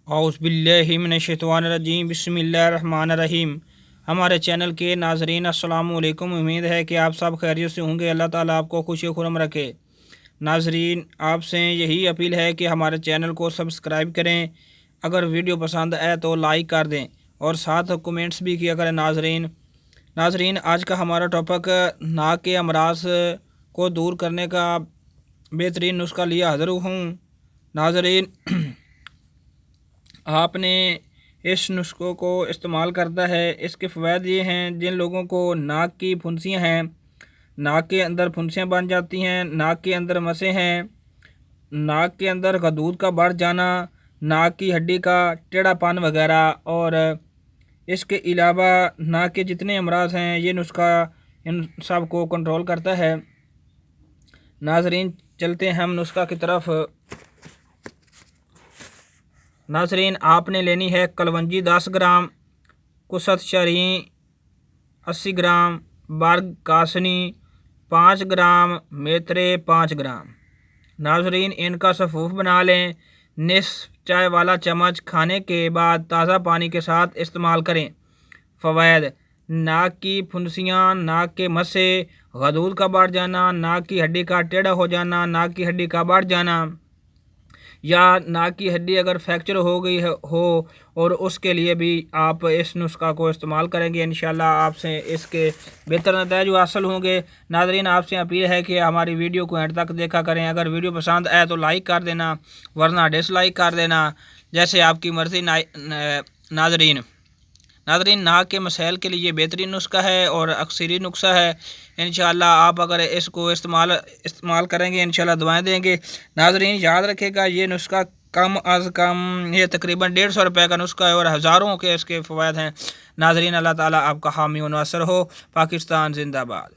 औज़ुबिल्लाहिमिनश्शैतानिर्रजीम बिस्मिल्लाहिर्रहमानिर्रहीम। हमारे चैनल के नाज़रीन अस्सलामु अलैकुम। उम्मीद है कि आप सब खैरियत से होंगे। अल्लाह ताला आपको खुशी खुरम रखे। नाज़रीन, आपसे यही अपील है कि हमारे चैनल को सब्सक्राइब करें, अगर वीडियो पसंद आए तो लाइक कर दें और साथ कमेंट्स भी किया करें। नाज़रीन, आज का हमारा टॉपिक नाक के अमराज को दूर करने का बेहतरीन नुस्खा लिया हाज़िर हूँ। नाज़रीन, आपने इस नुस्खों को इस्तेमाल करता है, इसके फ़वाइद ये हैं। जिन लोगों को नाक की फुंसियाँ हैं, नाक के अंदर फुंसियाँ बन जाती हैं, नाक के अंदर मसें हैं, नाक के अंदर गदूद का बढ़ जाना, नाक की हड्डी का टेढ़ापन वगैरह, और इसके अलावा नाक के जितने अमराज हैं, ये नुस्खा इन सब को कंट्रोल करता है। नाज़रीन, चलते हैं हम नुस्खा की तरफ। नाज़रीन, आपने लेनी है कलवंजी 10 ग्राम, कुसत शरी 80 ग्राम, बर्ग कासनी 5 ग्राम, मेथरे 5 ग्राम। नाज़रीन, इनका सफ़ूफ बना लें। निस्फ चाय वाला चम्मच खाने के बाद ताज़ा पानी के साथ इस्तेमाल करें। फ़वाइद: नाक की फुंसियाँ, नाक के मस्से, गदूद का बढ़ जाना, नाक की हड्डी का टेढ़ा हो जाना, नाक की हड्डी का बढ़ जाना, या नाक की हड्डी अगर फ्रैक्चर हो गई हो और उसके लिए भी आप इस नुस्खा को इस्तेमाल करेंगे, इंशाल्लाह आपसे इसके बेहतर नतीजे हासिल होंगे। नाज़रीन, आपसे अपील है कि हमारी वीडियो को एंड तक देखा करें। अगर वीडियो पसंद आए तो लाइक कर देना, वरना डिसलाइक कर देना, जैसे आपकी मर्ज़ी। नाज़रीन, नाक के मसाइल के लिए बेहतरीन नुस्खा है और अक्सरी नुस्खा है। इंशाल्लाह आप अगर इसको इस्तेमाल करेंगे, इंशाल्लाह दुआएं देंगे। नाज़रीन, याद रखेगा, ये नुस्खा कम अज़ कम ये तकरीबन 150 रुपये का नुस्खा है और हज़ारों के इसके फ़वाइद हैं। नाज़रीन, अल्लाह ताला आपका हामी व नासिर हो। पाकिस्तान जिंदाबाद।